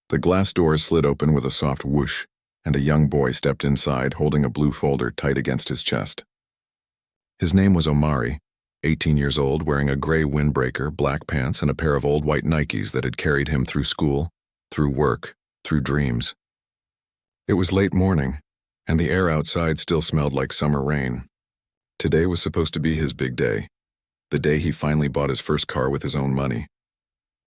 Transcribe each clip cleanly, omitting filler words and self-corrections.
The glass doors slid open with a soft whoosh, and a young boy stepped inside, holding a blue folder tight against his chest. His name was Omari, 18 years old, wearing a gray windbreaker, black pants, and a pair of old white Nikes that had carried him through school, through work, through dreams. It was late morning, and the air outside still smelled like summer rain. Today was supposed to be his big day, the day he finally bought his first car with his own money.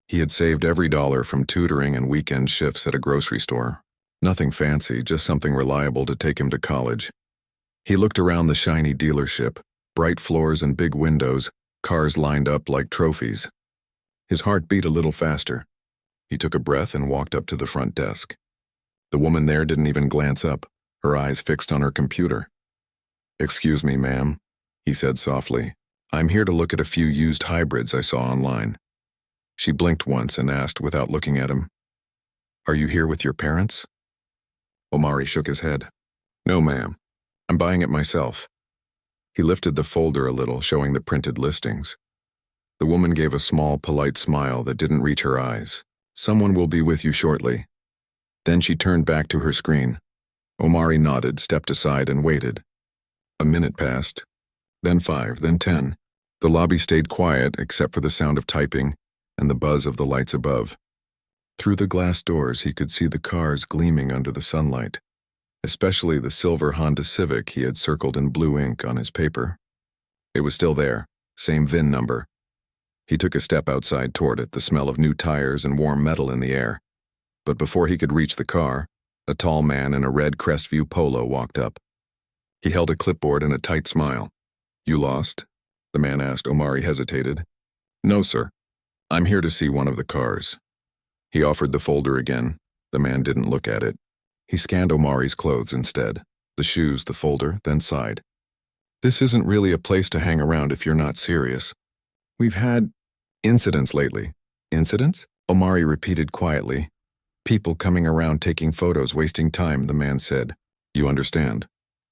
He had saved every dollar from tutoring and weekend shifts at a grocery store. Nothing fancy, just something reliable to take him to college. He looked around the shiny dealership, bright floors and big windows, cars lined up like trophies. His heart beat a little faster. He took a breath and walked up to the front desk. The woman there didn't even glance up, her eyes fixed on her computer. "Excuse me, ma'am," he said softly. "I'm here to look at a few used hybrids I saw online." She blinked once and asked without looking at him, "Are you here with your parents?" Omari shook his head. "No, ma'am. I'm buying it myself." He lifted the folder a little, showing the printed listings. The woman gave a small, polite smile that didn't reach her eyes. "Someone will be with you shortly." Then she turned back to her screen. Omari nodded, stepped aside, and waited. A minute passed, then 5, then 10. The lobby stayed quiet except for the sound of typing and the buzz of the lights above. Through the glass doors, he could see the cars gleaming under the sunlight, especially the silver Honda Civic he had circled in blue ink on his paper. It was still there, same VIN number. He took a step outside toward it, the smell of new tires and warm metal in the air. But before he could reach the car, a tall man in a red Crestview polo walked up. He held a clipboard and a tight smile. "You lost?" the man asked. Omari hesitated. "No, sir. I'm here to see one of the cars." He offered the folder again. The man didn't look at it. He scanned Omari's clothes instead, the shoes, the folder, then sighed. "This isn't really a place to hang around if you're not serious. We've had incidents lately." "Incidents?" Omari repeated quietly. "People coming around taking photos, wasting time," the man said. "You understand?"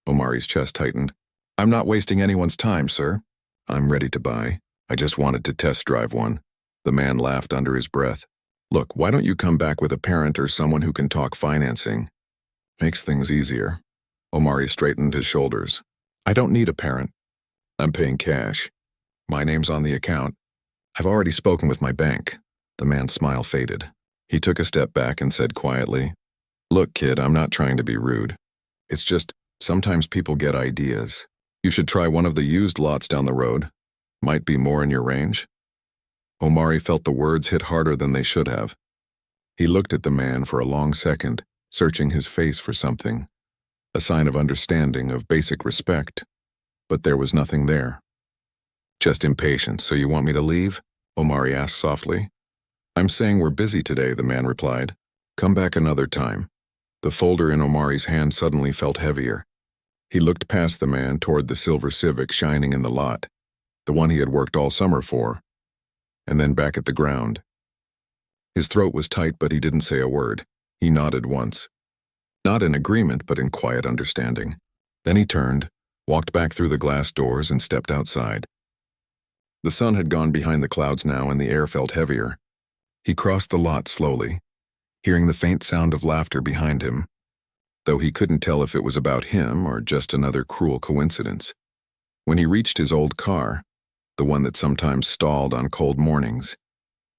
Omari's chest tightened. "I'm not wasting anyone's time, sir. I'm ready to buy. I just wanted to test drive one." The man laughed under his breath. "Look, why don't you come back with a parent or someone who can talk financing? Makes things easier." Omari straightened his shoulders. "I don't need a parent. I'm paying cash. My name's on the account. I've already spoken with my bank." The man's smile faded. He took a step back and said quietly, "Look, kid, I'm not trying to be rude. It's just, sometimes people get ideas. You should try one of the used lots down the road. Might be more in your range." Omari felt the words hit harder than they should have. He looked at the man for a long second, searching his face for something, a sign of understanding, of basic respect. But there was nothing there. "Just impatience, so you want me to leave?" Omari asked softly. "I'm saying we're busy today," the man replied. "Come back another time." The folder in Omari's hand suddenly felt heavier. He looked past the man toward the silver Civic shining in the lot, the one he had worked all summer for, and then back at the ground. His throat was tight, but he didn't say a word. He nodded once. Not in agreement, but in quiet understanding. Then he turned, walked back through the glass doors, and stepped outside. The sun had gone behind the clouds now, and the air felt heavier. He crossed the lot slowly, hearing the faint sound of laughter behind him, though he couldn't tell if it was about him or just another cruel coincidence. When he reached his old car, the one that sometimes stalled on cold mornings,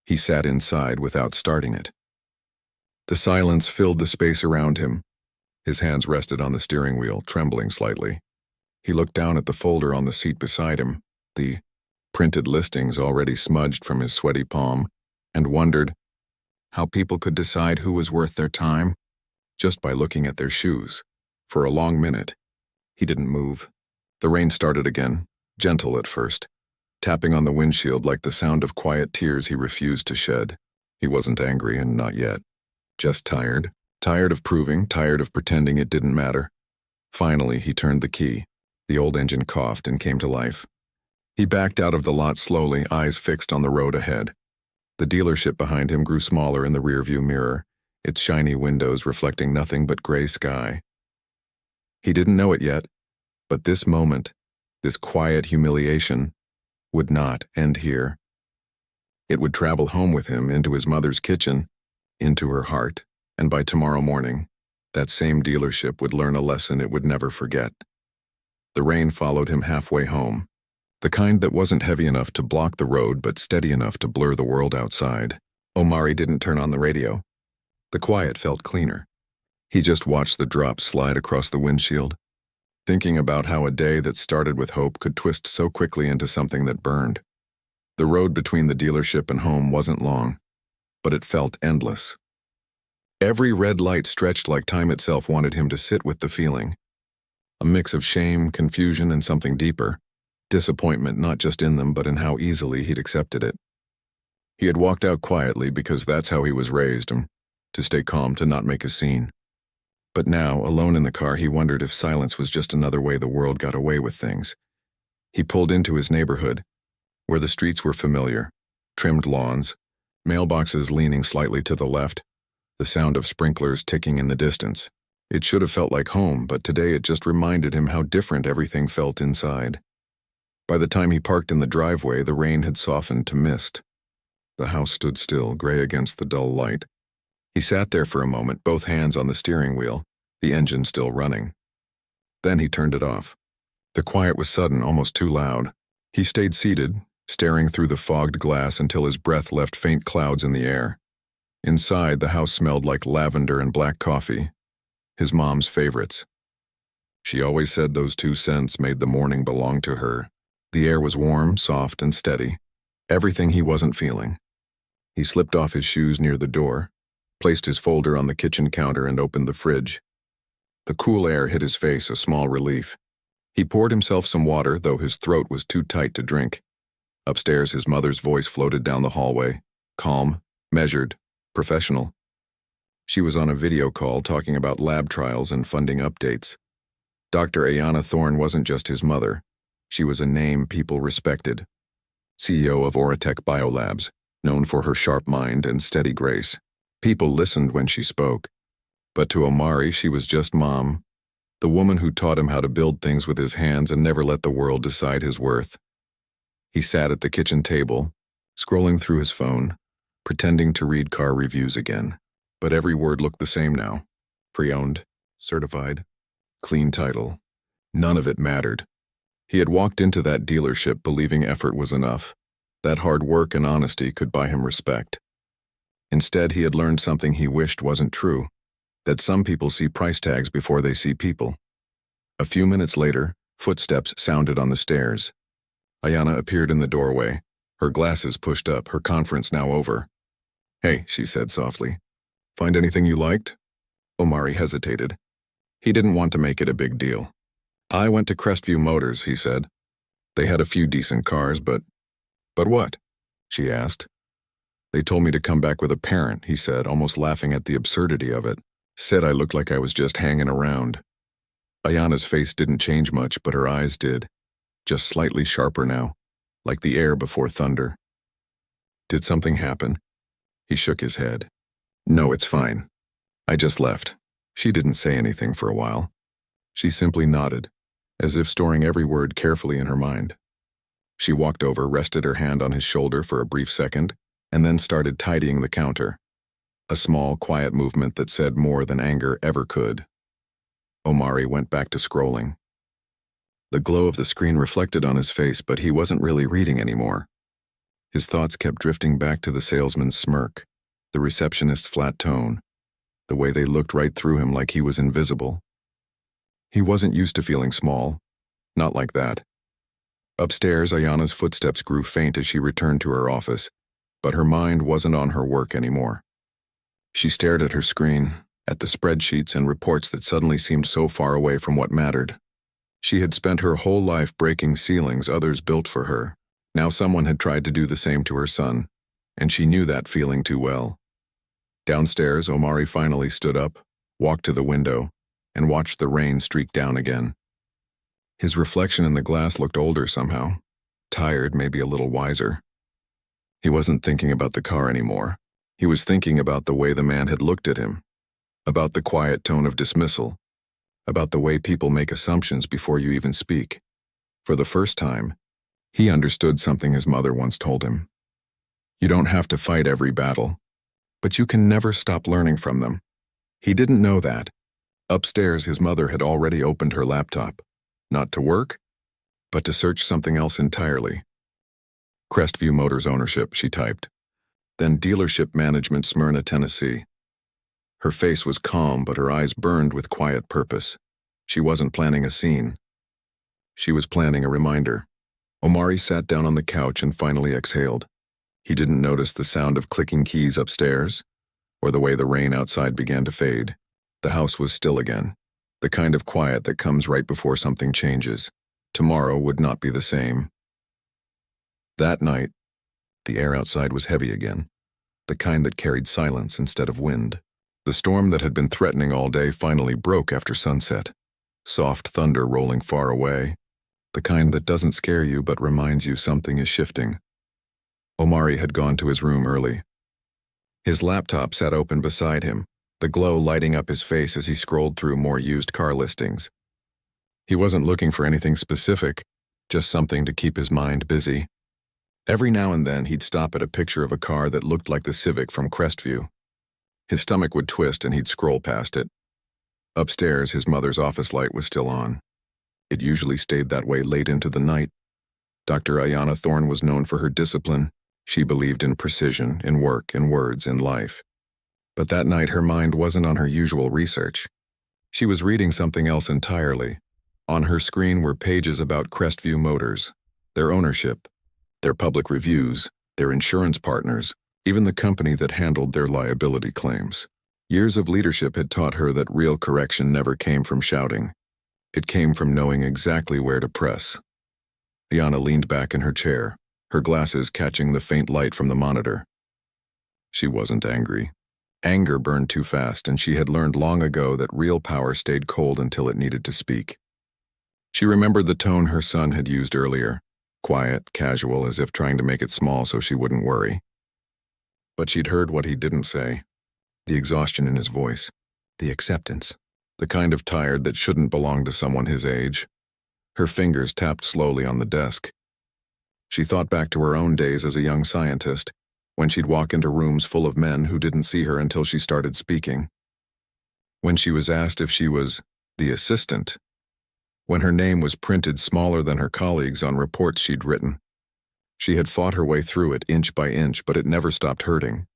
he sat inside without starting it. The silence filled the space around him. His hands rested on the steering wheel, trembling slightly. He looked down at the folder on the seat beside him, the printed listings already smudged from his sweaty palm, and wondered how people could decide who was worth their time just by looking at their shoes. For a long minute, he didn't move. The rain started again, gentle at first, tapping on the windshield like the sound of quiet tears he refused to shed. He wasn't angry, and not yet. Just tired. Tired of proving, tired of pretending it didn't matter. Finally, he turned the key. The old engine coughed and came to life. He backed out of the lot slowly, eyes fixed on the road ahead. The dealership behind him grew smaller in the rearview mirror, its shiny windows reflecting nothing but gray sky. He didn't know it yet, but this moment, this quiet humiliation, would not end here. It would travel home with him into his mother's kitchen, into her heart. and by tomorrow morning, that same dealership would learn a lesson it would never forget. The rain followed him halfway home, the kind that wasn't heavy enough to block the road but steady enough to blur the world outside. Omari didn't turn on the radio. The quiet felt cleaner. He just watched the drops slide across the windshield, thinking about how a day that started with hope could twist so quickly into something that burned. The road between the dealership and home wasn't long, but it felt endless. Every red light stretched like time itself wanted him to sit with the feeling. A mix of shame, confusion, and something deeper. Disappointment not just in them but in how easily he'd accepted it. He had walked out quietly because that's how he was raised, to stay calm, to not make a scene. But now, alone in the car, he wondered if silence was just another way the world got away with things. He pulled into his neighborhood, where the streets were familiar, trimmed lawns, mailboxes leaning slightly to the left, the sound of sprinklers ticking in the distance. It should have felt like home, but today it just reminded him how different everything felt inside. By the time he parked in the driveway, the rain had softened to mist. The house stood still, gray against the dull light. He sat there for a moment, both hands on the steering wheel, the engine still running. Then he turned it off. The quiet was sudden, almost too loud. He stayed seated, staring through the fogged glass until his breath left faint clouds in the air. Inside, the house smelled like lavender and black coffee, his mom's favorites. She always said those two scents made the morning belong to her. The air was warm, soft, and steady. Everything he wasn't feeling. He slipped off his shoes near the door, placed his folder on the kitchen counter, and opened the fridge. The cool air hit his face, a small relief. He poured himself some water, though his throat was too tight to drink. Upstairs, his mother's voice floated down the hallway, calm, measured, professional. She was on a video call talking about lab trials and funding updates. Dr. Ayanna Thorne wasn't just his mother. She was a name people respected. CEO of Oratech Biolabs, known for her sharp mind and steady grace. People listened when she spoke. But to Omari, she was just Mom, the woman who taught him how to build things with his hands and never let the world decide his worth. He sat at the kitchen table, scrolling through his phone, pretending to read car reviews again. But every word looked the same now. Pre-owned, certified, clean title. None of it mattered. He had walked into that dealership believing effort was enough, that hard work and honesty could buy him respect. Instead, he had learned something he wished wasn't true, that some people see price tags before they see people. A few minutes later, footsteps sounded on the stairs. Ayanna appeared in the doorway, her glasses pushed up, her conference now over. "Hey," she said softly. "Find anything you liked?" Omari hesitated. He didn't want to make it a big deal. "I went to Crestview Motors," he said. "They had a few decent cars, but..." "But what?" she asked. "They told me to come back with a parent," he said, almost laughing at the absurdity of it. "Said I looked like I was just hanging around." Ayanna's face didn't change much, but her eyes did. Just slightly sharper now, like the air before thunder. "Did something happen?" He shook his head. "No, it's fine. I just left." She didn't say anything for a while. She simply nodded, as if storing every word carefully in her mind. She walked over, rested her hand on his shoulder for a brief second, and then started tidying the counter. A small, quiet movement that said more than anger ever could. Omari went back to scrolling. The glow of the screen reflected on his face, but he wasn't really reading anymore. His thoughts kept drifting back to the salesman's smirk, the receptionist's flat tone, the way they looked right through him like he was invisible. He wasn't used to feeling small. Not like that. Upstairs, Ayanna's footsteps grew faint as she returned to her office, but her mind wasn't on her work anymore. She stared at her screen, at the spreadsheets and reports that suddenly seemed so far away from what mattered. She had spent her whole life breaking ceilings others built for her. Now someone had tried to do the same to her son, and she knew that feeling too well. Downstairs, Omari finally stood up, walked to the window, and watched the rain streak down again. His reflection in the glass looked older somehow, tired, maybe a little wiser. He wasn't thinking about the car anymore. He was thinking about the way the man had looked at him, about the quiet tone of dismissal, about the way people make assumptions before you even speak. For the first time, he understood something his mother once told him. You don't have to fight every battle, but you can never stop learning from them. He didn't know that. Upstairs, his mother had already opened her laptop. Not to work, but to search something else entirely. Crestview Motors ownership, she typed. Then dealership management, Smyrna, Tennessee. Her face was calm, but her eyes burned with quiet purpose. She wasn't planning a scene. She was planning a reminder. Omari sat down on the couch and finally exhaled. He didn't notice the sound of clicking keys upstairs, or the way the rain outside began to fade. The house was still again, the kind of quiet that comes right before something changes. Tomorrow would not be the same. That night, the air outside was heavy again, the kind that carried silence instead of wind. The storm that had been threatening all day finally broke after sunset. Soft thunder rolling far away, the kind that doesn't scare you but reminds you something is shifting. Omari had gone to his room early. His laptop sat open beside him, the glow lighting up his face as he scrolled through more used car listings. He wasn't looking for anything specific, just something to keep his mind busy. Every now and then he'd stop at a picture of a car that looked like the Civic from Crestview. His stomach would twist and he'd scroll past it. Upstairs, his mother's office light was still on. It usually stayed that way late into the night. Dr. Ayanna Thorne was known for her discipline. She believed in precision, in work, in words, in life. But that night her mind wasn't on her usual research. She was reading something else entirely. On her screen were pages about Crestview Motors, their ownership, their public reviews, their insurance partners, even the company that handled their liability claims. Years of leadership had taught her that real correction never came from shouting. It came from knowing exactly where to press. Ayanna leaned back in her chair, her glasses catching the faint light from the monitor. She wasn't angry. Anger burned too fast, and she had learned long ago that real power stayed cold until it needed to speak. She remembered the tone her son had used earlier, quiet, casual, as if trying to make it small so she wouldn't worry. But she'd heard what he didn't say, the exhaustion in his voice, the acceptance, the kind of tired that shouldn't belong to someone his age. Her fingers tapped slowly on the desk. She thought back to her own days as a young scientist, when she'd walk into rooms full of men who didn't see her until she started speaking. When she was asked if she was the assistant. When her name was printed smaller than her colleagues on reports she'd written. She had fought her way through it inch by inch, but it never stopped hurting.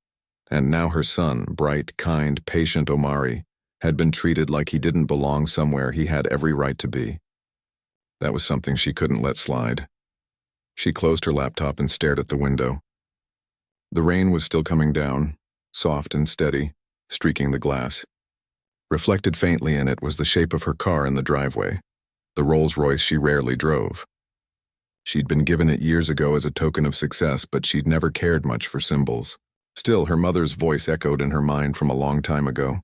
And now her son, bright, kind, patient Omari, had been treated like he didn't belong somewhere he had every right to be. That was something she couldn't let slide. She closed her laptop and stared at the window. The rain was still coming down, soft and steady, streaking the glass. Reflected faintly in it was the shape of her car in the driveway, the Rolls-Royce she rarely drove. She'd been given it years ago as a token of success, but she'd never cared much for symbols. Still, her mother's voice echoed in her mind from a long time ago.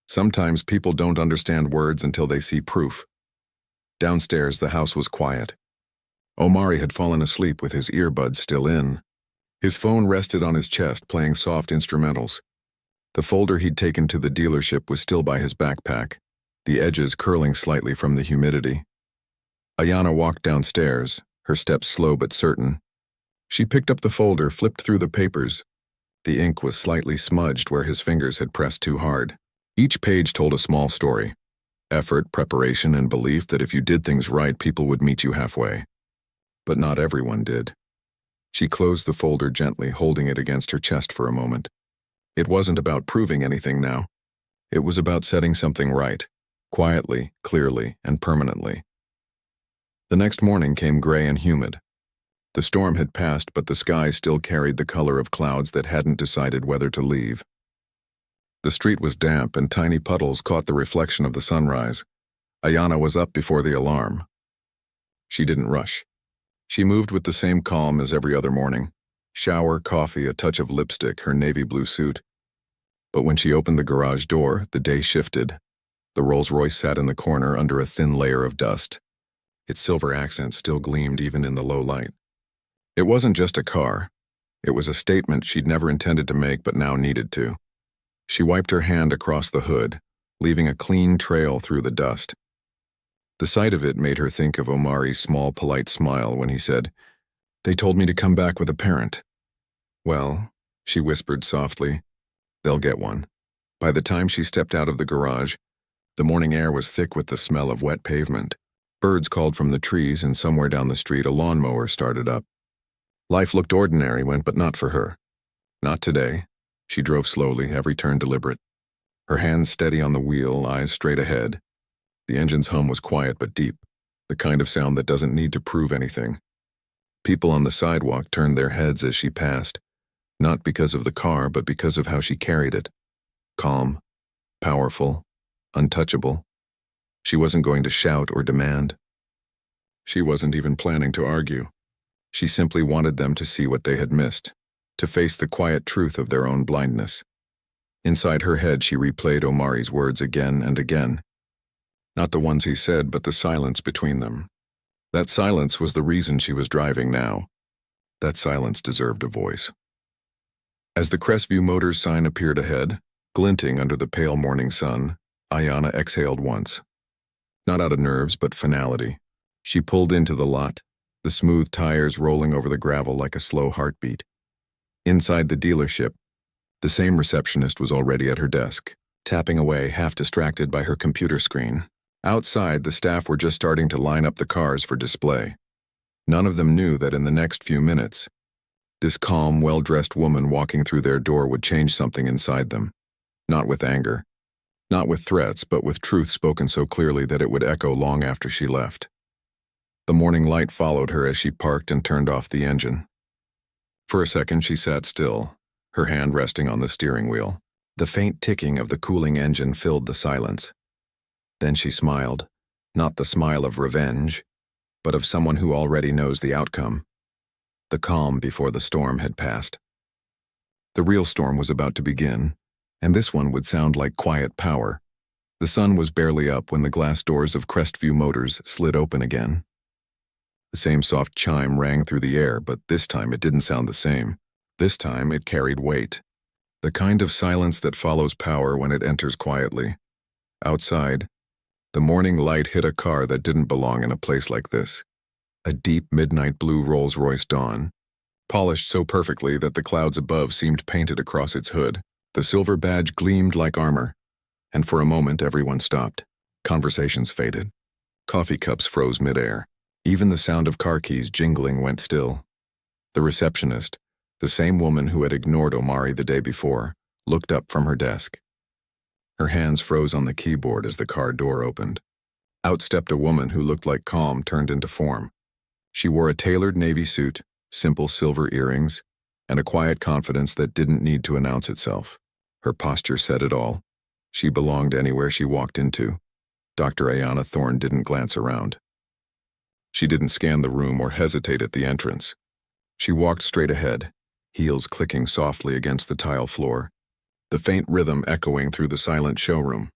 Sometimes people don't understand words until they see proof. Downstairs, the house was quiet. Omari had fallen asleep with his earbuds still in. His phone rested on his chest, playing soft instrumentals. The folder he'd taken to the dealership was still by his backpack, the edges curling slightly from the humidity. Ayanna walked downstairs, her steps slow but certain. She picked up the folder, flipped through the papers. The ink was slightly smudged where his fingers had pressed too hard. Each page told a small story. Effort, preparation, and belief that if you did things right, people would meet you halfway. But not everyone did. She closed the folder gently, holding it against her chest for a moment. It wasn't about proving anything now. It was about setting something right, quietly, clearly, and permanently. The next morning came gray and humid. The storm had passed, but the sky still carried the color of clouds that hadn't decided whether to leave. The street was damp, and tiny puddles caught the reflection of the sunrise. Ayanna was up before the alarm. She didn't rush. She moved with the same calm as every other morning. Shower, coffee, a touch of lipstick, her navy blue suit. But when she opened the garage door, the day shifted. The Rolls-Royce sat in the corner under a thin layer of dust. Its silver accent still gleamed even in the low light. It wasn't just a car. It was a statement she'd never intended to make but now needed to. She wiped her hand across the hood, leaving a clean trail through the dust. The sight of it made her think of Omari's small, polite smile when he said, "They told me to come back with a parent." "Well," she whispered softly, "they'll get one. By the time she stepped out of the garage, the morning air was thick with the smell of wet pavement. Birds called from the trees, and somewhere down the street a lawnmower started up. Life looked ordinary, but not for her. Not today. She drove slowly, every turn deliberate. Her hands steady on the wheel, eyes straight ahead. The engine's hum was quiet but deep, the kind of sound that doesn't need to prove anything. People on the sidewalk turned their heads as she passed, not because of the car, but because of how she carried it. Calm, powerful, untouchable. She wasn't going to shout or demand. She wasn't even planning to argue. She simply wanted them to see what they had missed, to face the quiet truth of their own blindness. Inside her head, she replayed Omari's words again and again. Not the ones he said, but the silence between them. That silence was the reason she was driving now. That silence deserved a voice. As the Crestview Motors sign appeared ahead, glinting under the pale morning sun, Ayanna exhaled once. Not out of nerves, but finality. She pulled into the lot, the smooth tires rolling over the gravel like a slow heartbeat. Inside the dealership, the same receptionist was already at her desk, tapping away, half distracted by her computer screen. Outside, the staff were just starting to line up the cars for display. None of them knew that in the next few minutes, this calm, well-dressed woman walking through their door would change something inside them. Not with anger, not with threats, but with truth spoken so clearly that it would echo long after she left. The morning light followed her as she parked and turned off the engine. For a second, she sat still, her hand resting on the steering wheel. The faint ticking of the cooling engine filled the silence. Then she smiled, not the smile of revenge, but of someone who already knows the outcome. The calm before the storm had passed. The real storm was about to begin, and this one would sound like quiet power. The sun was barely up when the glass doors of Crestview Motors slid open again. The same soft chime rang through the air, but this time it didn't sound the same. This time it carried weight. The kind of silence that follows power when it enters quietly. Outside, the morning light hit a car that didn't belong in a place like this. A deep midnight blue Rolls-Royce Dawn, polished so perfectly that the clouds above seemed painted across its hood. The silver badge gleamed like armor, and for a moment everyone stopped. Conversations faded. Coffee cups froze midair. Even the sound of car keys jingling went still. The receptionist, the same woman who had ignored Omari the day before, looked up from her desk. Her hands froze on the keyboard as the car door opened. Out stepped a woman who looked like calm turned into form. She wore a tailored navy suit, simple silver earrings, and a quiet confidence that didn't need to announce itself. Her posture said it all. She belonged anywhere she walked into. Dr. Ayanna Thorne didn't glance around. She didn't scan the room or hesitate at the entrance. She walked straight ahead, heels clicking softly against the tile floor, the faint rhythm echoing through the silent showroom.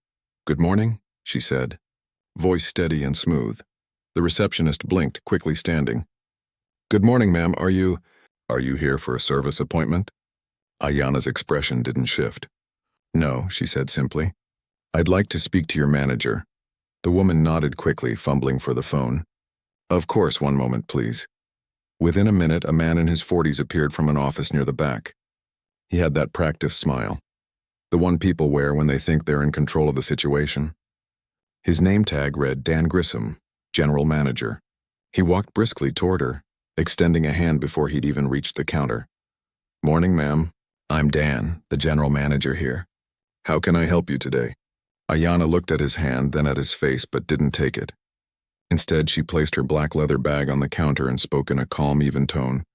"Good morning," she said, voice steady and smooth. The receptionist blinked, quickly standing. "Good morning, ma'am. Are you here for a service appointment?" Ayanna's expression didn't shift. "No," she said simply. "I'd like to speak to your manager." The woman nodded quickly, fumbling for the phone. "Of course, one moment, please." Within a minute, a man in his 40s appeared from an office near the back. He had that practiced smile, the one people wear when they think they're in control of the situation. His name tag read Dan Grissom, General Manager. He walked briskly toward her, extending a hand before he'd even reached the counter. "Morning, ma'am. I'm Dan, the General Manager here. How can I help you today?" Ayanna looked at his hand, then at his face, but didn't take it. Instead, she placed her black leather bag on the counter and spoke in a calm, even tone.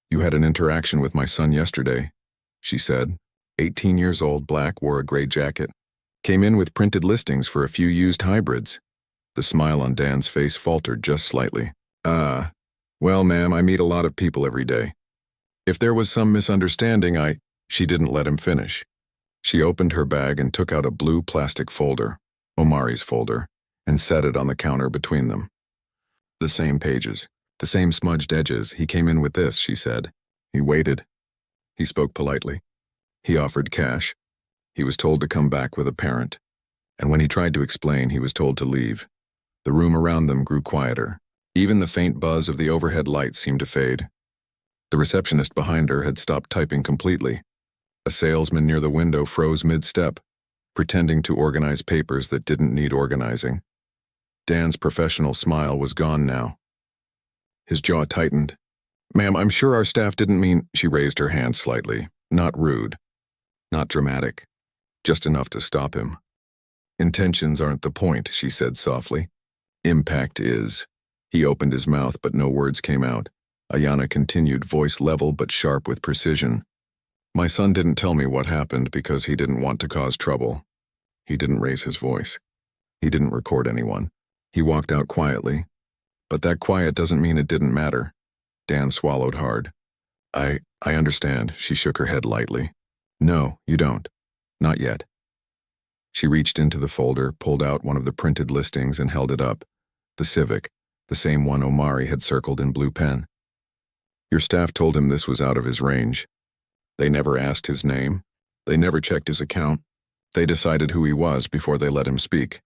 "You had an interaction with my son yesterday," she said. 18 years old, black, wore a gray jacket. Came in with printed listings for a few used hybrids. The smile on Dan's face faltered just slightly. Well, ma'am, I meet a lot of people every day. If there was some misunderstanding, She didn't let him finish. She opened her bag and took out a blue plastic folder, Omari's folder, and set it on the counter between them. The same pages, the same smudged edges. "He came in with this," she said. He waited. He spoke politely. He offered cash. He was told to come back with a parent. And when he tried to explain, he was told to leave. The room around them grew quieter. Even the faint buzz of the overhead lights seemed to fade. The receptionist behind her had stopped typing completely. A salesman near the window froze mid-step. pretending to organize papers that didn't need organizing. Dan's professional smile was gone now. His jaw tightened. "Ma'am, I'm sure our staff didn't mean—" She raised her hand slightly. Not rude. Not dramatic. Just enough to stop him. "Intentions aren't the point," she said softly. "Impact is." He opened his mouth, but no words came out. Ayanna continued, voice level but sharp with precision. "My son didn't tell me what happened because he didn't want to cause trouble. He didn't raise his voice. He didn't record anyone. He walked out quietly. But that quiet doesn't mean it didn't matter." Dan swallowed hard. I understand," she shook her head lightly. "No, you don't. Not yet." She reached into the folder, pulled out one of the printed listings and held it up. The Civic, the same one Omari had circled in blue pen. "Your staff told him this was out of his range. They never asked his name. They never checked his account. They decided who he was before they let him speak."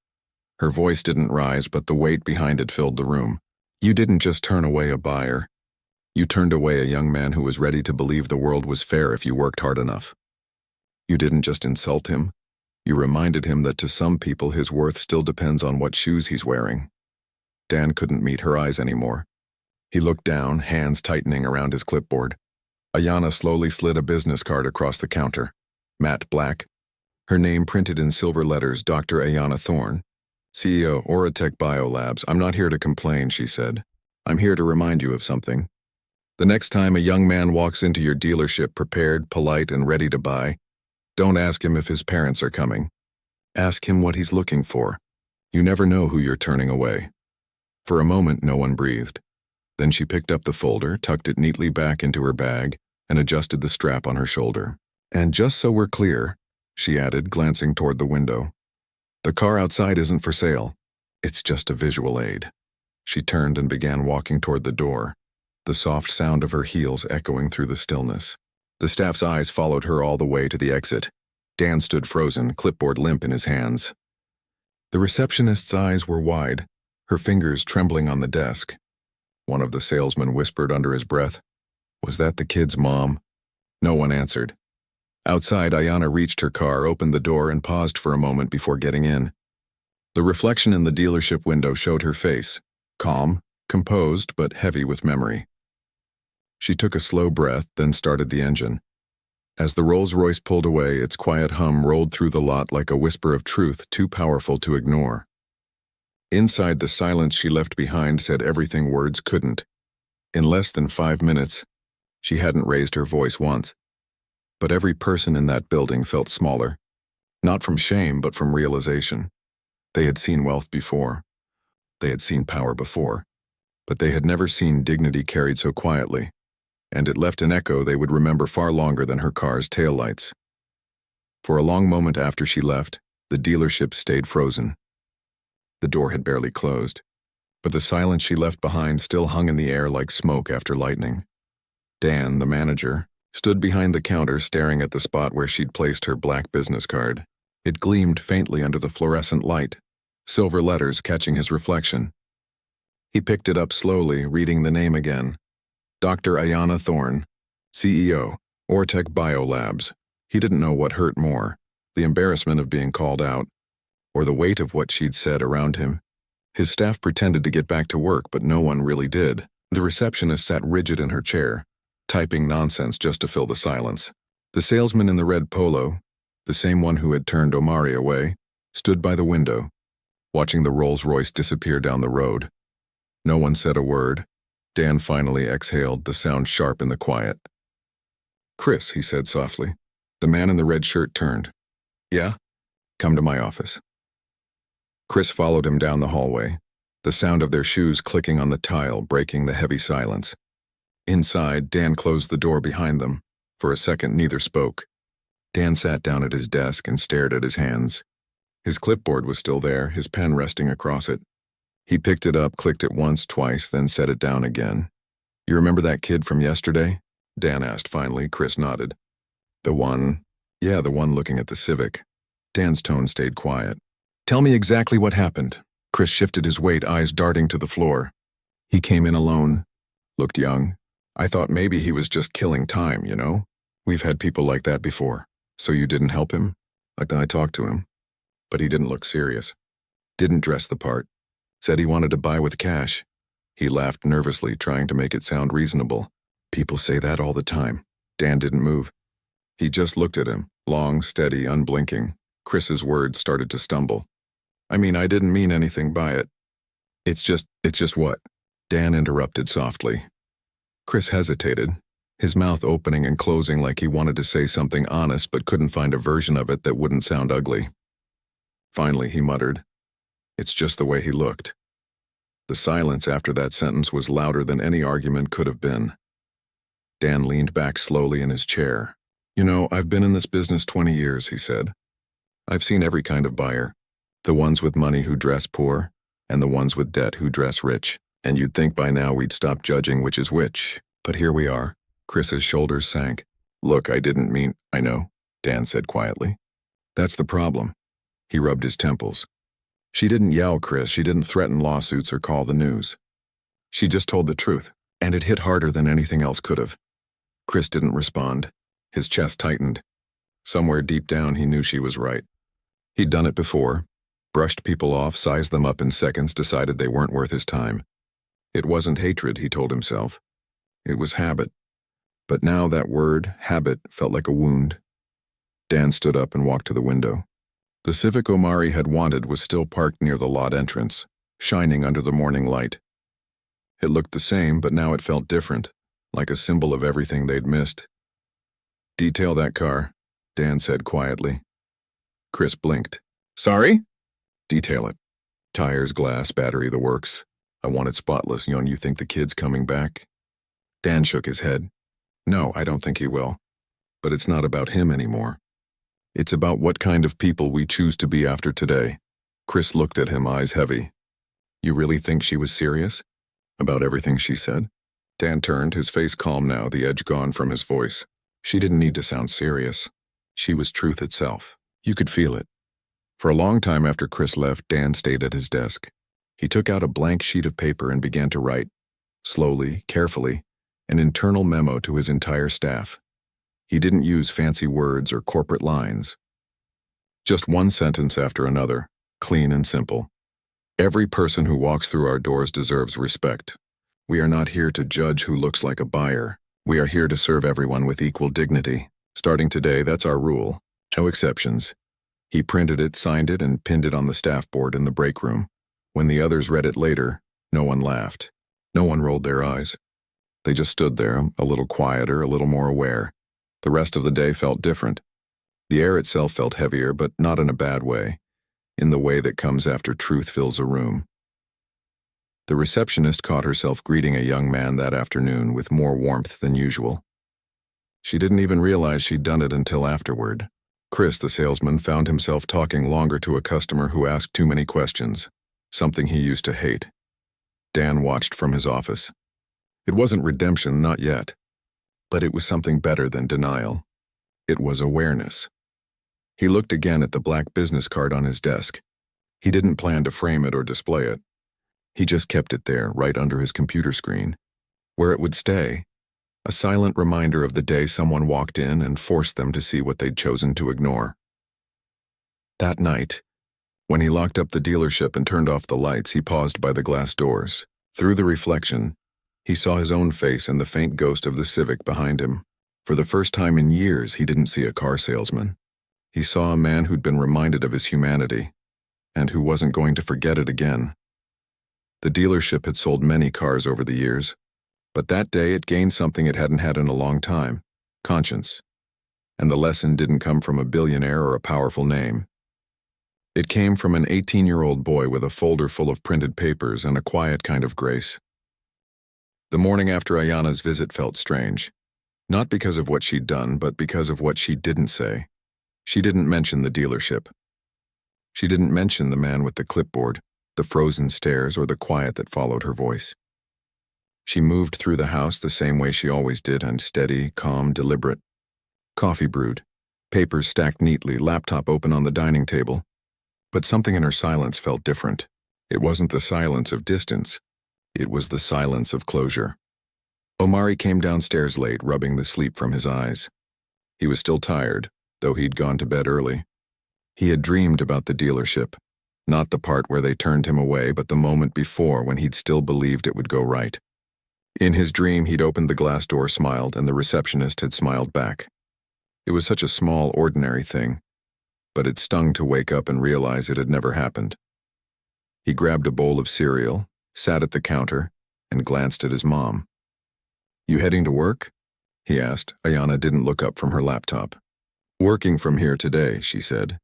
Her voice didn't rise, but the weight behind it filled the room. "You didn't just turn away a buyer. You turned away a young man who was ready to believe the world was fair if you worked hard enough. You didn't just insult him. You reminded him that to some people his worth still depends on what shoes he's wearing." Dan couldn't meet her eyes anymore. He looked down, hands tightening around his clipboard. Ayanna slowly slid a business card across the counter. Matte black. Her name printed in silver letters, Dr. Ayanna Thorne, CEO, Oratech Biolabs. "I'm not here to complain," she said. "I'm here to remind you of something. The next time a young man walks into your dealership prepared, polite, and ready to buy, don't ask him if his parents are coming. Ask him what he's looking for. You never know who you're turning away." For a moment, no one breathed. Then she picked up the folder, tucked it neatly back into her bag, and adjusted the strap on her shoulder. "And just so we're clear," she added, glancing toward the window, "the car outside isn't for sale. It's just a visual aid." She turned and began walking toward the door, the soft sound of her heels echoing through the stillness. The staff's eyes followed her all the way to the exit. Dan stood frozen, clipboard limp in his hands. The receptionist's eyes were wide, her fingers trembling on the desk. One of the salesmen whispered under his breath, "Was that the kid's mom?" No one answered. Outside, Ayanna reached her car, opened the door, and paused for a moment before getting in. The reflection in the dealership window showed her face, calm, composed, but heavy with memory. She took a slow breath, then started the engine. As the Rolls-Royce pulled away, its quiet hum rolled through the lot like a whisper of truth too powerful to ignore. Inside, the silence she left behind said everything words couldn't. In less than 5 minutes, she hadn't raised her voice once. But every person in that building felt smaller. Not from shame, but from realization. They had seen wealth before. They had seen power before. But they had never seen dignity carried so quietly. And it left an echo they would remember far longer than her car's taillights. For a long moment after she left, the dealership stayed frozen. The door had barely closed, but the silence she left behind still hung in the air like smoke after lightning. Dan, the manager, stood behind the counter staring at the spot where she'd placed her black business card. It gleamed faintly under the fluorescent light, silver letters catching his reflection. He picked it up slowly, reading the name again. Dr. Ayanna Thorne, CEO, Oratech Biolabs. He didn't know what hurt more, the embarrassment of being called out, or the weight of what she'd said around him. His staff pretended to get back to work, but no one really did. The receptionist sat rigid in her chair, typing nonsense just to fill the silence. The salesman in the red polo, the same one who had turned Omari away, stood by the window, watching the Rolls-Royce disappear down the road. No one said a word. Dan finally exhaled, the sound sharp in the quiet. "Chris," he said softly. The man in the red shirt turned. "Yeah? Come to my office." Chris followed him down the hallway, the sound of their shoes clicking on the tile breaking the heavy silence. Inside, Dan closed the door behind them. For a second, neither spoke. Dan sat down at his desk and stared at his hands. His clipboard was still there, his pen resting across it. He picked it up, clicked it once, twice, then set it down again. "You remember that kid from yesterday?" Dan asked finally. Chris nodded. "The one?" "Yeah, the one looking at the Civic." Dan's tone stayed quiet. "Tell me exactly what happened." Chris shifted his weight, eyes darting to the floor. "He came in alone. Looked young. I thought maybe he was just killing time, you know? We've had people like that before." "So you didn't help him?" "I talked to him. But he didn't look serious. Didn't dress the part. Said he wanted to buy with cash. He laughed nervously, trying to make it sound reasonable. People say that all the time. Dan didn't move. He just looked at him, long, steady, unblinking. Chris's words started to stumble. I didn't mean anything by it. It's just what? Dan interrupted softly. Chris hesitated, his mouth opening and closing like he wanted to say something honest but couldn't find a version of it that wouldn't sound ugly. Finally, he muttered, "It's just the way he looked." The silence after that sentence was louder than any argument could have been. Dan leaned back slowly in his chair. I've been in this business 20 years, he said. I've seen every kind of buyer. The ones with money who dress poor, and the ones with debt who dress rich. And you'd think by now we'd stop judging which is which. But here we are. Chris's shoulders sank. Look, I didn't mean, I know, Dan said quietly. That's the problem. He rubbed his temples. She didn't yell, Chris. She didn't threaten lawsuits or call the news. She just told the truth, and it hit harder than anything else could have. Chris didn't respond. His chest tightened. Somewhere deep down he knew she was right. He'd done it before. Brushed people off, sized them up in seconds, decided they weren't worth his time. It wasn't hatred, he told himself. It was habit. But now that word, habit, felt like a wound. Dan stood up and walked to the window. The Civic Omari had wanted was still parked near the lot entrance, shining under the morning light. It looked the same, but now it felt different, like a symbol of everything they'd missed. Detail that car, Dan said quietly. Chris blinked. Sorry? Detail it. Tires, glass, battery, the works. I want it spotless. You think the kid's coming back? Dan shook his head. No, I don't think he will. But it's not about him anymore. It's about what kind of people we choose to be after today. Chris looked at him, eyes heavy. You really think she was serious? About everything she said? Dan turned, his face calm now, the edge gone from his voice. She didn't need to sound serious. She was truth itself. You could feel it. For a long time after Chris left, Dan stayed at his desk. He took out a blank sheet of paper and began to write, slowly, carefully, an internal memo to his entire staff. He didn't use fancy words or corporate lines. Just one sentence after another, clean and simple. Every person who walks through our doors deserves respect. We are not here to judge who looks like a buyer. We are here to serve everyone with equal dignity. Starting today, that's our rule. No exceptions. He printed it, signed it, and pinned it on the staff board in the break room. When the others read it later, no one laughed. No one rolled their eyes. They just stood there, a little quieter, a little more aware. The rest of the day felt different. The air itself felt heavier, but not in a bad way, in the way that comes after truth fills a room. The receptionist caught herself greeting a young man that afternoon with more warmth than usual. She didn't even realize she'd done it until afterward. Chris, the salesman, found himself talking longer to a customer who asked too many questions, something he used to hate. Dan watched from his office. It wasn't redemption, not yet. But it was something better than denial. It was awareness. He looked again at the black business card on his desk. He didn't plan to frame it or display it. He just kept it there, right under his computer screen, where it would stay, a silent reminder of the day someone walked in and forced them to see what they'd chosen to ignore. That night, when he locked up the dealership and turned off the lights, he paused by the glass doors. Through the reflection, he saw his own face and the faint ghost of the Civic behind him. For the first time in years, he didn't see a car salesman. He saw a man who'd been reminded of his humanity, and who wasn't going to forget it again. The dealership had sold many cars over the years, but that day it gained something it hadn't had in a long time, conscience. And the lesson didn't come from a billionaire or a powerful name. It came from an 18-year-old boy with a folder full of printed papers and a quiet kind of grace. The morning after Ayana's visit felt strange, not because of what she'd done, but because of what she didn't say. She didn't mention the dealership. She didn't mention the man with the clipboard, the frozen stares, or the quiet that followed her voice. She moved through the house the same way she always did, unsteady, calm, deliberate. Coffee brewed, papers stacked neatly, laptop open on the dining table. But something in her silence felt different. It wasn't the silence of distance. It was the silence of closure. Omari came downstairs late, rubbing the sleep from his eyes. He was still tired, though he'd gone to bed early. He had dreamed about the dealership, not the part where they turned him away, but the moment before when he'd still believed it would go right. In his dream, he'd opened the glass door, smiled, and the receptionist had smiled back. It was such a small, ordinary thing, but it stung to wake up and realize it had never happened. He grabbed a bowl of cereal, sat at the counter, and glanced at his mom. "You heading to work?" he asked. Ayanna didn't look up from her laptop. "Working from here today," she said.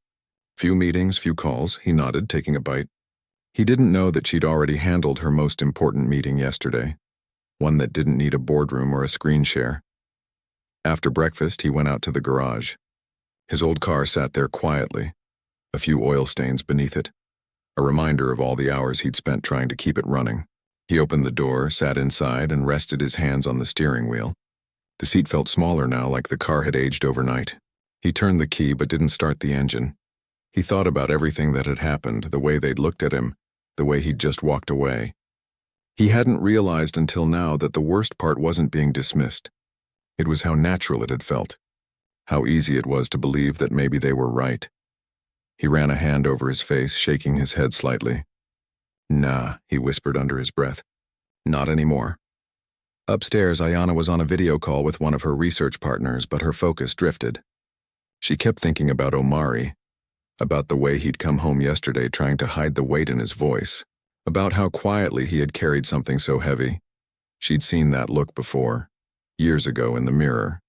"Few meetings, few calls," he nodded, taking a bite. He didn't know that she'd already handled her most important meeting yesterday, one that didn't need a boardroom or a screen share. After breakfast, he went out to the garage. His old car sat there quietly, a few oil stains beneath it, a reminder of all the hours he'd spent trying to keep it running. He opened the door, sat inside, and rested his hands on the steering wheel. The seat felt smaller now, like the car had aged overnight. He turned the key but didn't start the engine. He thought about everything that had happened, the way they'd looked at him, the way he'd just walked away. He hadn't realized until now that the worst part wasn't being dismissed. It was how natural it had felt, how easy it was to believe that maybe they were right. He ran a hand over his face, shaking his head slightly. "Nah," he whispered under his breath. "Not anymore." Upstairs, Ayanna was on a video call with one of her research partners, but her focus drifted. She kept thinking about Omari, about the way he'd come home yesterday trying to hide the weight in his voice, about how quietly he had carried something so heavy. She'd seen that look before, years ago in the mirror.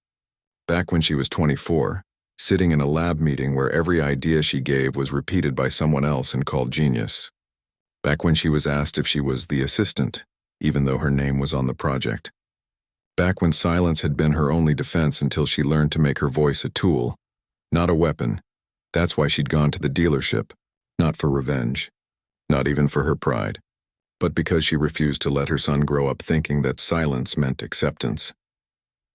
Back when she was 24, sitting in a lab meeting where every idea she gave was repeated by someone else and called genius. Back when she was asked if she was the assistant, even though her name was on the project. Back when silence had been her only defense until she learned to make her voice a tool, not a weapon. That's why she'd gone to the dealership, not for revenge, not even for her pride, but because she refused to let her son grow up thinking that silence meant acceptance.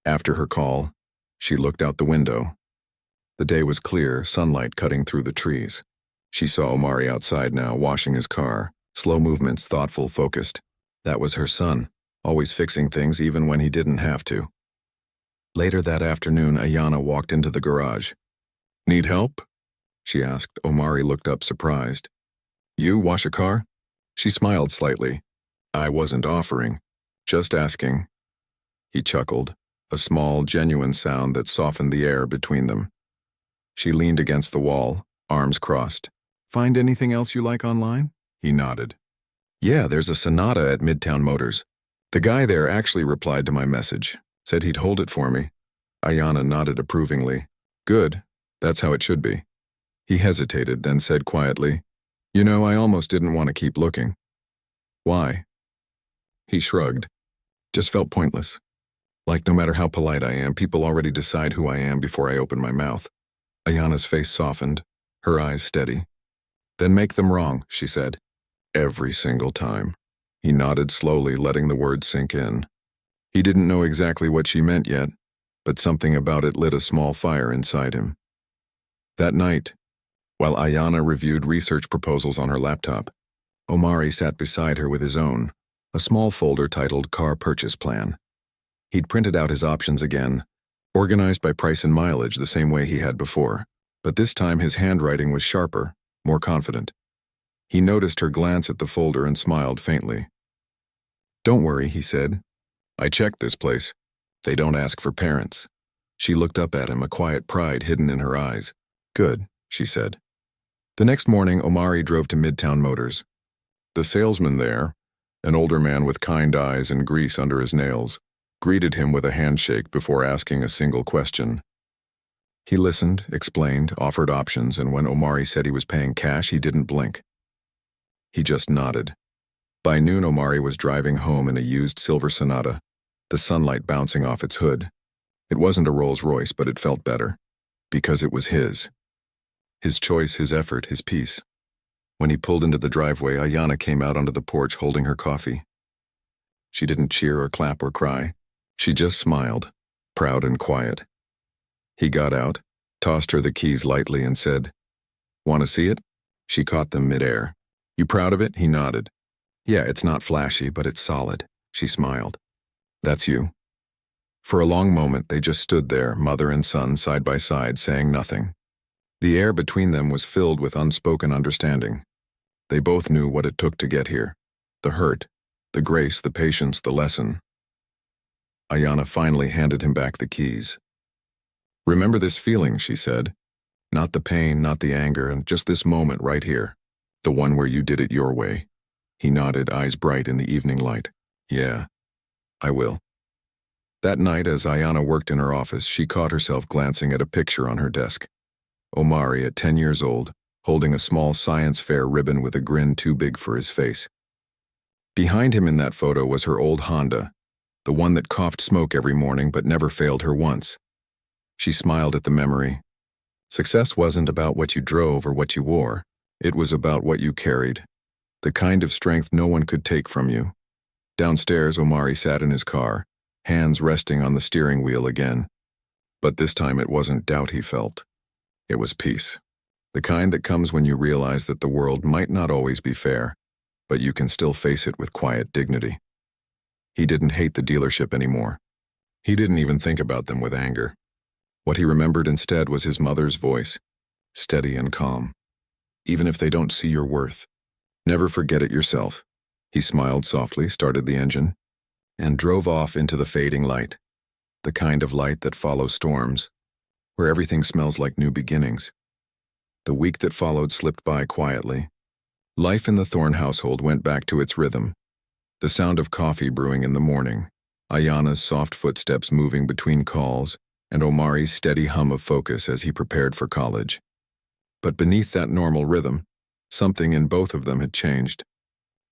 After her call, she looked out the window. The day was clear, sunlight cutting through the trees. She saw Omari outside now, washing his car, slow movements, thoughtful, focused. That was her son, always fixing things even when he didn't have to. Later that afternoon, Ayanna walked into the garage. "Need help?" she asked. Omari looked up, surprised. "You wash a car?" She smiled slightly. "I wasn't offering, just asking." He chuckled, a small, genuine sound that softened the air between them. She leaned against the wall, arms crossed. "Find anything else you like online?" He nodded. "Yeah, there's a Sonata at Midtown Motors. The guy there actually replied to my message, said he'd hold it for me." Ayanna nodded approvingly. "Good, that's how it should be." He hesitated, then said quietly, "You know, I almost didn't want to keep looking." "Why?" He shrugged. "Just felt pointless. Like no matter how polite I am, people already decide who I am before I open my mouth." Ayanna's face softened, her eyes steady. "Then make them wrong," she said. "Every single time." He nodded slowly, letting the words sink in. He didn't know exactly what she meant yet, but something about it lit a small fire inside him. That night, while Ayanna reviewed research proposals on her laptop, Omari sat beside her with his own, a small folder titled Car Purchase Plan. He'd printed out his options again, organized by price and mileage the same way he had before, but this time his handwriting was sharper, more confident. He noticed her glance at the folder and smiled faintly. "Don't worry," he said. "I checked this place. They don't ask for parents." She looked up at him, a quiet pride hidden in her eyes. "Good," she said. The next morning, Omari drove to Midtown Motors. The salesman there, an older man with kind eyes and grease under his nails, greeted him with a handshake before asking a single question. He listened, explained, offered options, and when Omari said he was paying cash, he didn't blink. He just nodded. By noon, Omari was driving home in a used silver Sonata, the sunlight bouncing off its hood. It wasn't a Rolls-Royce, but it felt better, because it was his. His choice, his effort, his peace. When he pulled into the driveway, Ayanna came out onto the porch holding her coffee. She didn't cheer or clap or cry. She just smiled, proud and quiet. He got out, tossed her the keys lightly and said, "Want to see it?" She caught them midair. "You proud of it?" He nodded. "Yeah, it's not flashy, but it's solid." She smiled. "That's you." For a long moment, they just stood there, mother and son, side by side, saying nothing. The air between them was filled with unspoken understanding. They both knew what it took to get here. The hurt, the grace, the patience, the lesson. Ayanna finally handed him back the keys. "Remember this feeling," she said. "Not the pain, not the anger, and just this moment right here. The one where you did it your way." He nodded, eyes bright in the evening light. "Yeah, I will." That night, as Ayanna worked in her office, she caught herself glancing at a picture on her desk. Omari, at 10 years old, holding a small science fair ribbon with a grin too big for his face. Behind him in that photo was her old Honda, the one that coughed smoke every morning but never failed her once. She smiled at the memory. Success wasn't about what you drove or what you wore. It was about what you carried, the kind of strength no one could take from you. Downstairs, Omari sat in his car, hands resting on the steering wheel again. But this time it wasn't doubt he felt. It was peace. The kind that comes when you realize that the world might not always be fair, but you can still face it with quiet dignity. He didn't hate the dealership anymore. He didn't even think about them with anger. What he remembered instead was his mother's voice, steady and calm. "Even if they don't see your worth, never forget it yourself." He smiled softly, started the engine, and drove off into the fading light, the kind of light that follows storms, where everything smells like new beginnings. The week that followed slipped by quietly. Life in the Thorne household went back to its rhythm. The sound of coffee brewing in the morning, Ayanna's soft footsteps moving between calls, and Omari's steady hum of focus as he prepared for college. But beneath that normal rhythm, something in both of them had changed.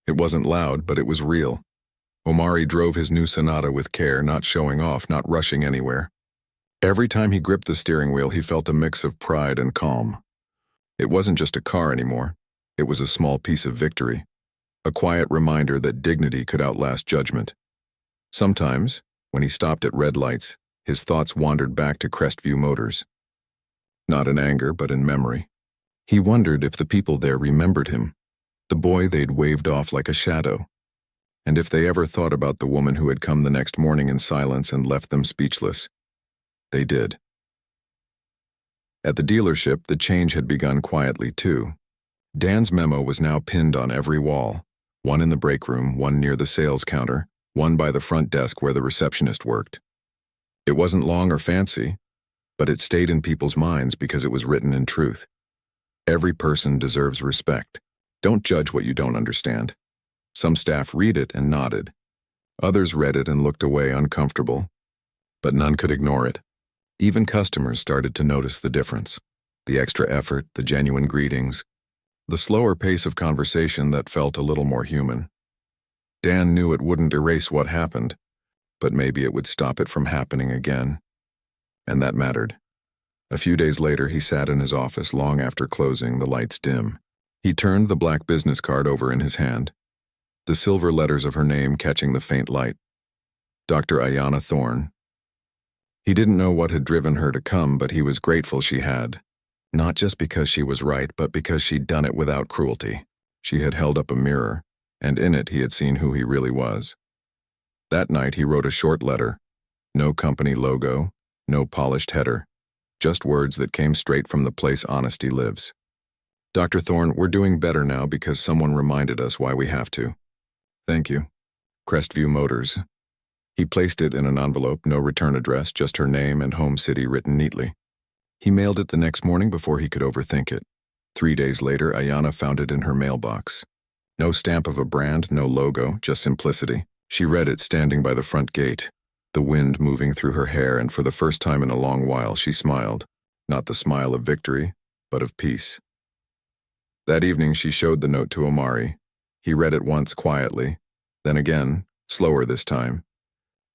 It wasn't loud, but it was real. Omari drove his new Sonata with care, not showing off, not rushing anywhere. Every time he gripped the steering wheel, he felt a mix of pride and calm. It wasn't just a car anymore. It was a small piece of victory, a quiet reminder that dignity could outlast judgment. Sometimes, when he stopped at red lights, his thoughts wandered back to Crestview Motors. Not in anger, but in memory. He wondered if the people there remembered him, the boy they'd waved off like a shadow, and if they ever thought about the woman who had come the next morning in silence and left them speechless. They did. At the dealership, the change had begun quietly too. Dan's memo was now pinned on every wall, one in the break room, one near the sales counter, one by the front desk where the receptionist worked. It wasn't long or fancy, but it stayed in people's minds because it was written in truth. Every person deserves respect. Don't judge what you don't understand. Some staff read it and nodded. Others read it and looked away uncomfortable, but none could ignore it. Even customers started to notice the difference. The extra effort, the genuine greetings, the slower pace of conversation that felt a little more human. Dan knew it wouldn't erase what happened, but maybe it would stop it from happening again. And that mattered. A few days later, he sat in his office long after closing, the lights dim. He turned the black business card over in his hand, the silver letters of her name catching the faint light. Dr. Ayanna Thorne. He didn't know what had driven her to come, but he was grateful she had. Not just because she was right, but because she'd done it without cruelty. She had held up a mirror, and in it he had seen who he really was. That night he wrote a short letter. No company logo, no polished header. Just words that came straight from the place honesty lives. "Dr. Thorne, we're doing better now because someone reminded us why we have to. Thank you. Crestview Motors." He placed it in an envelope, no return address, just her name and home city written neatly. He mailed it the next morning before he could overthink it. 3 days later, Ayanna found it in her mailbox. No stamp of a brand, no logo, just simplicity. She read it standing by the front gate, the wind moving through her hair, and for the first time in a long while she smiled, not the smile of victory, but of peace. That evening she showed the note to Omari. He read it once quietly, then again, slower this time.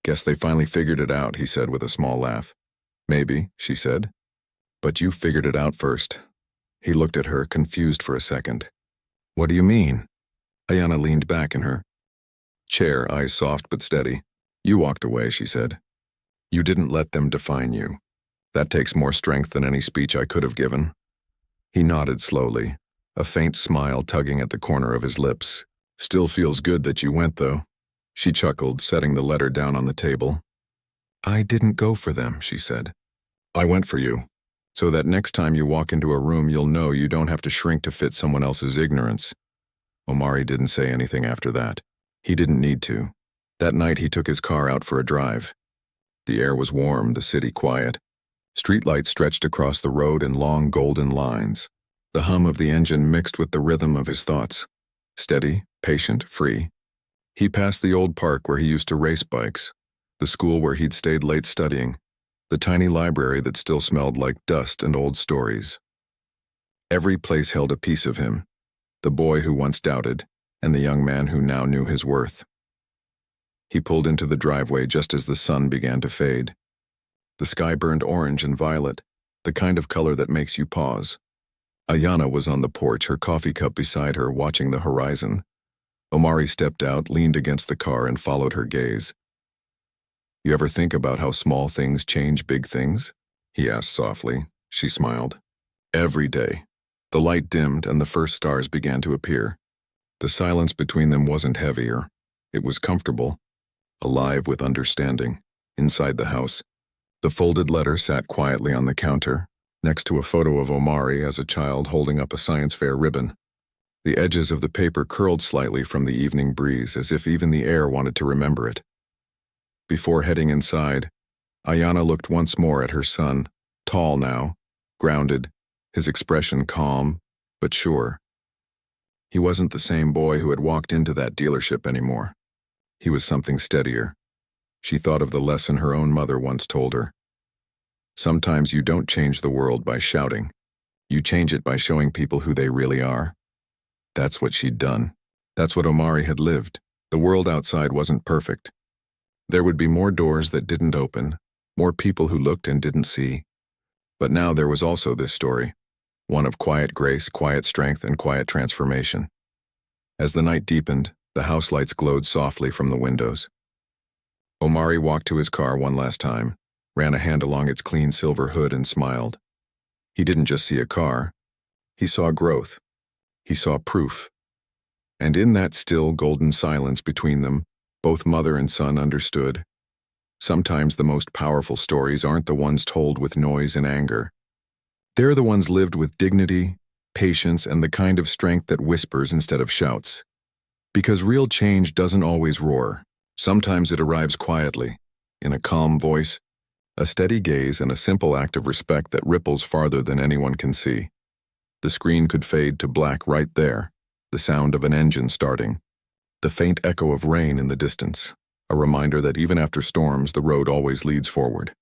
"Guess they finally figured it out," he said with a small laugh. "Maybe," she said. "But you figured it out first." He looked at her, confused for a second. "What do you mean?" Ayanna leaned back in her chair, eyes soft but steady. "You walked away," she said. "You didn't let them define you. That takes more strength than any speech I could have given." He nodded slowly, a faint smile tugging at the corner of his lips. "Still feels good that you went, though." She chuckled, setting the letter down on the table. "I didn't go for them," she said. "I went for you. so that next time you walk into a room you'll know you don't have to shrink to fit someone else's ignorance. Omari didn't say anything after that. He didn't need to. That night he took his car out for a drive. The air was warm, the city quiet. Streetlights stretched across the road in long golden lines. The hum of the engine mixed with the rhythm of his thoughts. Steady, patient, free. He passed the old park where he used to race bikes, the school where he'd stayed late studying, the tiny library that still smelled like dust and old stories. Every place held a piece of him, the boy who once doubted, and the young man who now knew his worth. He pulled into the driveway just as the sun began to fade. The sky burned orange and violet, the kind of color that makes you pause. Ayana was on the porch, her coffee cup beside her, watching the horizon. Omari stepped out, leaned against the car, and followed her gaze. "You ever think about how small things change big things?" he asked softly. She smiled. "Every day." The light dimmed and the first stars began to appear. The silence between them wasn't heavier. It was comfortable, alive with understanding. Inside the house, the folded letter sat quietly on the counter, next to a photo of Omari as a child holding up a science fair ribbon. The edges of the paper curled slightly from the evening breeze, as if even the air wanted to remember it. Before heading inside, Ayana looked once more at her son, tall now, grounded, his expression calm, but sure. He wasn't the same boy who had walked into that dealership anymore. He was something steadier. She thought of the lesson her own mother once told her. Sometimes you don't change the world by shouting. You change it by showing people who they really are. That's what she'd done. That's what Omari had lived. The world outside wasn't perfect. There would be more doors that didn't open, more people who looked and didn't see. But now there was also this story, one of quiet grace, quiet strength, and quiet transformation. As the night deepened, the house lights glowed softly from the windows. Omari walked to his car one last time, ran a hand along its clean silver hood, and smiled. He didn't just see a car. He saw growth. He saw proof. And in that still golden silence between them, both mother and son understood. Sometimes the most powerful stories aren't the ones told with noise and anger. They're the ones lived with dignity, patience, and the kind of strength that whispers instead of shouts. Because real change doesn't always roar. Sometimes it arrives quietly, in a calm voice, a steady gaze, and a simple act of respect that ripples farther than anyone can see. The screen could fade to black right there, the sound of an engine starting, the faint echo of rain in the distance, a reminder that even after storms, the road always leads forward.